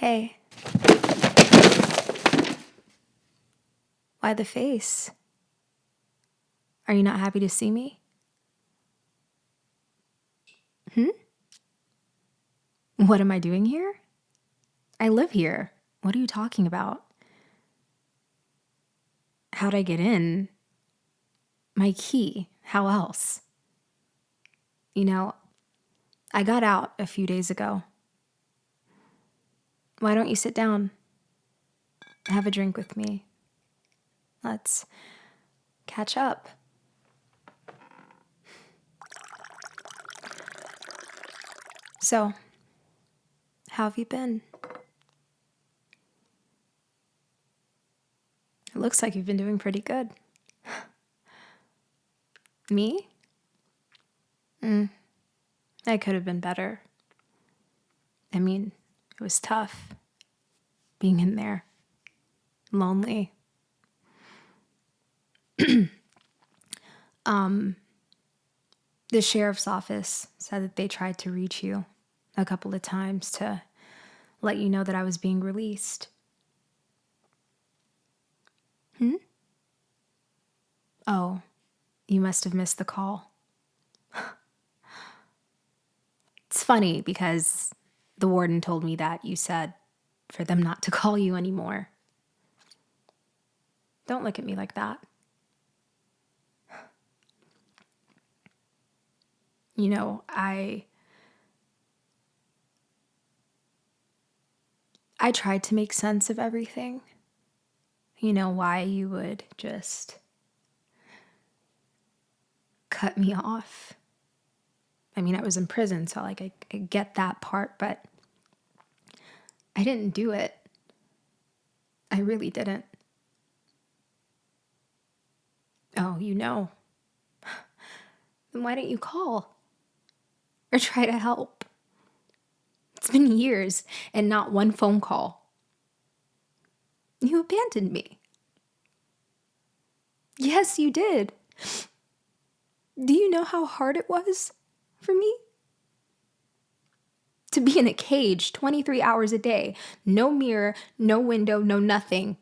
Hey. Why the face? Are you not happy to see me? What am I doing here? I live here. What are you talking about? How'd I get in? My key. How else? You know, I got out a few days ago. Why don't you sit down? Have a drink with me. Let's catch up. So, how have you been? It looks like you've been doing pretty good. Me? I could have been better. I mean, it was tough being in there, lonely. The sheriff's office said that they tried to reach you a couple of times to let you know that I was being released. Oh, you must have missed the call. It's funny because the warden told me that you said for them not to call you anymore. Don't look at me like that. You know, I tried to make sense of everything. You know, why you would just cut me off. I mean, I was in prison, so I get that part, but I didn't do it. I really didn't. Oh, you know. Then why didn't you call? Or try to help? It's been years and not one phone call. You abandoned me. Yes, you did. Do you know how hard it was for me? To be in a cage 23 hours a day, no mirror, no window, no nothing.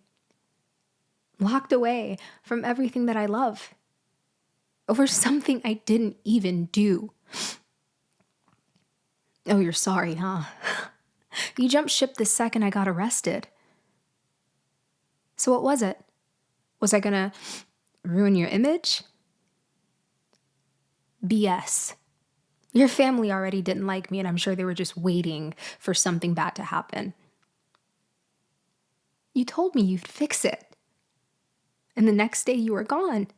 Locked away from everything that I love. Over something I didn't even do. Oh, you're sorry, huh? You jumped ship the second I got arrested. So what was it? Was I gonna ruin your image? BS. Your family already didn't like me, and I'm sure they were just waiting for something bad to happen. You told me you'd fix it. And the next day you were gone.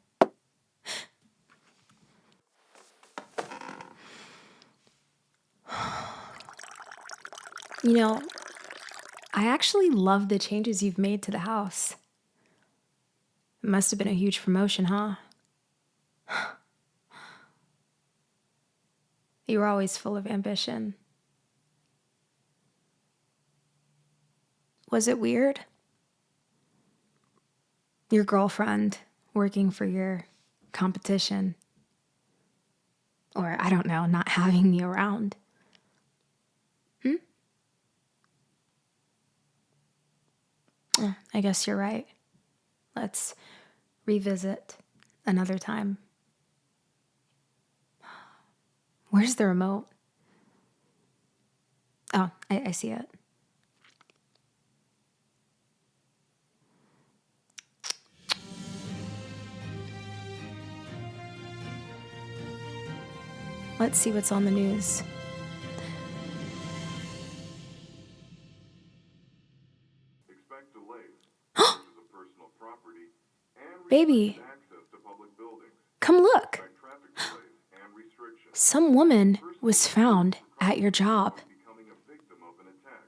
You know, I actually love the changes you've made to the house. It must have been a huge promotion, huh? You were always full of ambition. Was it weird? Your girlfriend working for your competition. Or, I don't know, not having me around. I guess you're right. Let's revisit another time. Where's the remote? Oh, I see it. Let's see what's on the news. Expect delays, purchase of personal property, and Baby, access to public buildings. come look. Expect traffic delays and restrictions. Some woman was found at your job. Becoming a victim of an attack.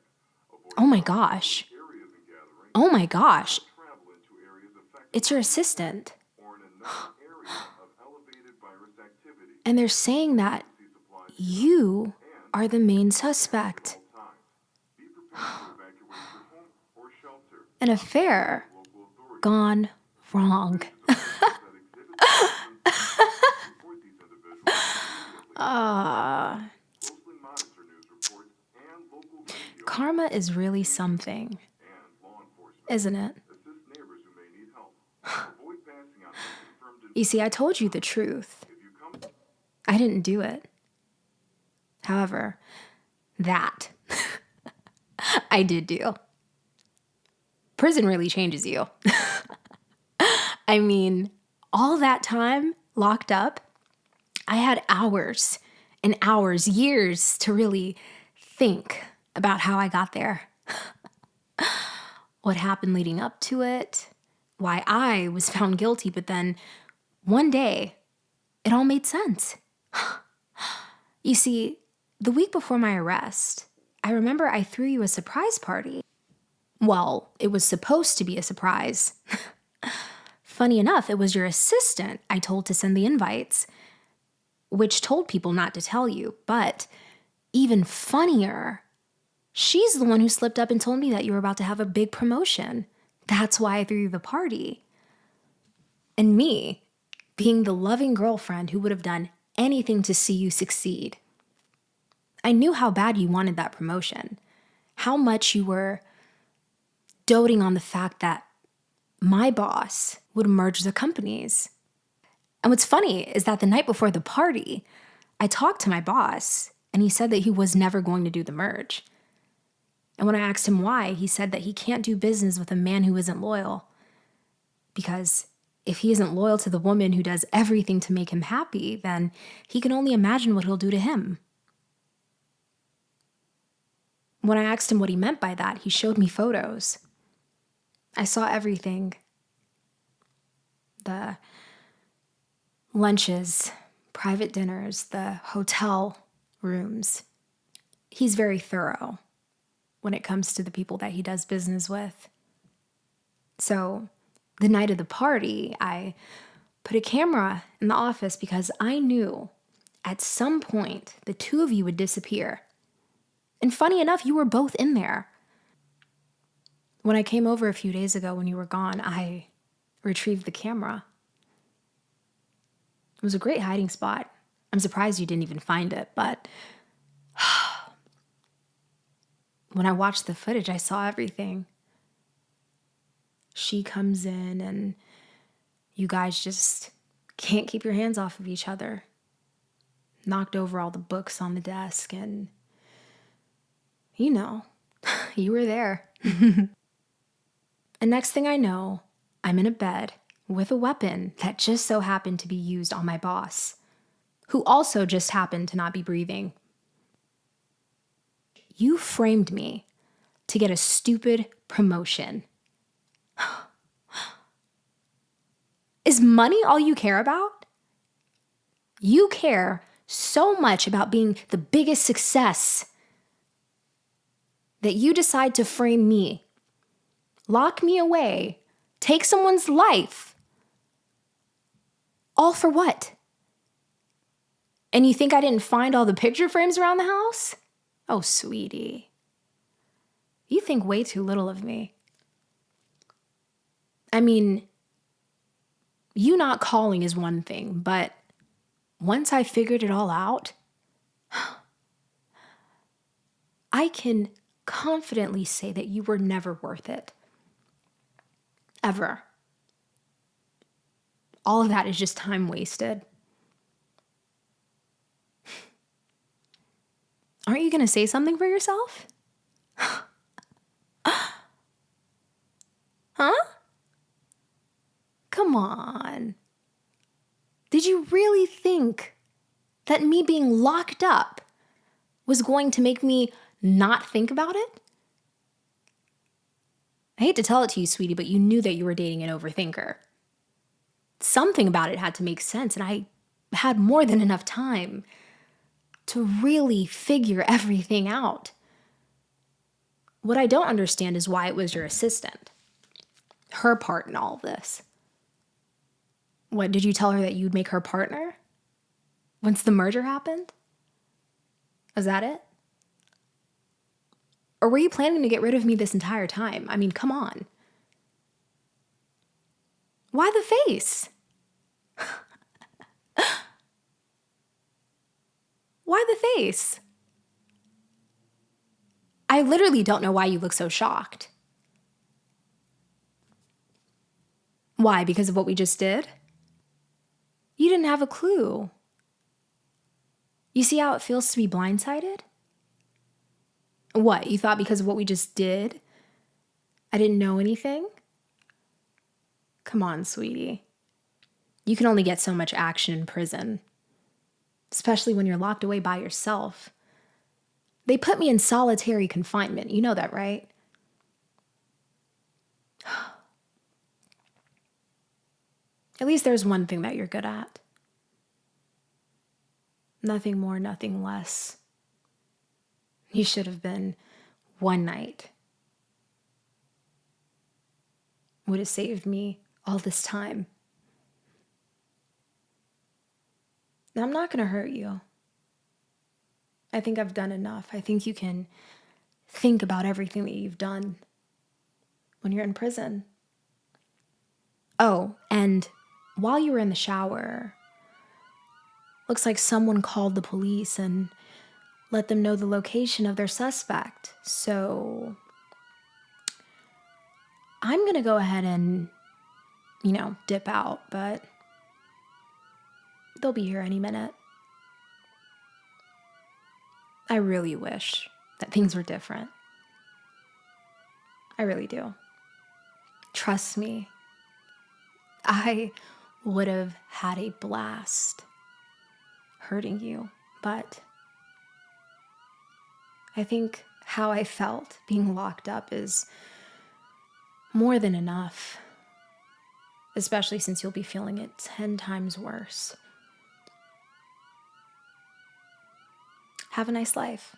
Oh my gosh. Areas and gatherings. Oh my gosh. Travel into areas affected It's your assistant. or in another area of elevated virus activity. And they're saying that you are the main suspect. Be prepared to evacuate your home or shelter. An affair gone wrong. Karma is really something, and law enforcement. isn't it? Assist neighbors who may need help. Avoid passing on unconfirmed You see, I told you the truth. If you come I didn't do it. However, that I did do. Prison really changes you. I mean, all that time locked up, I had hours and hours, years to really think about how I got there, what happened leading up to it, why I was found guilty, but then one day it all made sense. You see, the week before my arrest, I remember I threw you a surprise party. Well, it was supposed to be a surprise. Funny enough, it was your assistant I told to send the invites, which told people not to tell you. But even funnier, she's the one who slipped up and told me that you were about to have a big promotion. That's why I threw you the party. And me, being the loving girlfriend who would have done anything to see you succeed. I knew how bad you wanted that promotion, how much you were doting on the fact that my boss would merge the companies. And what's funny is that the night before the party, I talked to my boss and he said that he was never going to do the merge. And when I asked him why, he said that he can't do business with a man who isn't loyal. Because if he isn't loyal to the woman who does everything to make him happy, then he can only imagine what he'll do to him. When I asked him what he meant by that, he showed me photos. I saw everything. The lunches, private dinners, the hotel rooms. He's very thorough when it comes to the people that he does business with. So the night of the party, I put a camera in the office because I knew at some point the two of you would disappear. And funny enough, you were both in there. When I came over a few days ago when you were gone, I retrieved the camera. It was a great hiding spot. I'm surprised you didn't even find it, but when I watched the footage, I saw everything. She comes in and you guys just can't keep your hands off of each other. Knocked over all the books on the desk and, you know, you were there. And next thing I know, I'm in a bed with a weapon that just so happened to be used on my boss, who also just happened to not be breathing. You framed me to get a stupid promotion. Is money all you care about? You care so much about being the biggest success that you decide to frame me, lock me away, take someone's life. All for what? And you think I didn't find all the picture frames around the house? Oh, sweetie. You think way too little of me. I mean, you not calling is one thing, but once I figured it all out, I can confidently say that you were never worth it. Ever. All of that is just time wasted. Aren't you going to say something for yourself? Huh? Come on. Did you really think that me being locked up was going to make me not think about it? I hate to tell it to you, sweetie, but you knew that you were dating an overthinker. Something about it had to make sense, and I had more than enough time to really figure everything out. What I don't understand is why it was your assistant. Her part in all of this. What, did you tell her that you'd make her partner? Once the merger happened? Was that it? Or were you planning to get rid of me this entire time? I mean, come on. Why the face? Why the face? I literally don't know why you look so shocked. Why? Because of what we just did? You didn't have a clue. You see how it feels to be blindsided? What? You thought because of what we just did, I didn't know anything? Come on, sweetie. You can only get so much action in prison, especially when you're locked away by yourself. They put me in solitary confinement. You know that, right? At least there's one thing that you're good at. Nothing more, nothing less. You should have been one night. Would have saved me all this time. Now, I'm not going to hurt you. I think I've done enough. I think you can think about everything that you've done when you're in prison. Oh, and while you were in the shower, looks like someone called the police and let them know the location of their suspect. So I'm going to go ahead and, dip out, but they'll be here any minute. I really wish that things were different. I really do. Trust me, I would have had a blast hurting you, but I think how I felt being locked up is more than enough, especially since you'll be feeling it 10 times worse. Have a nice life.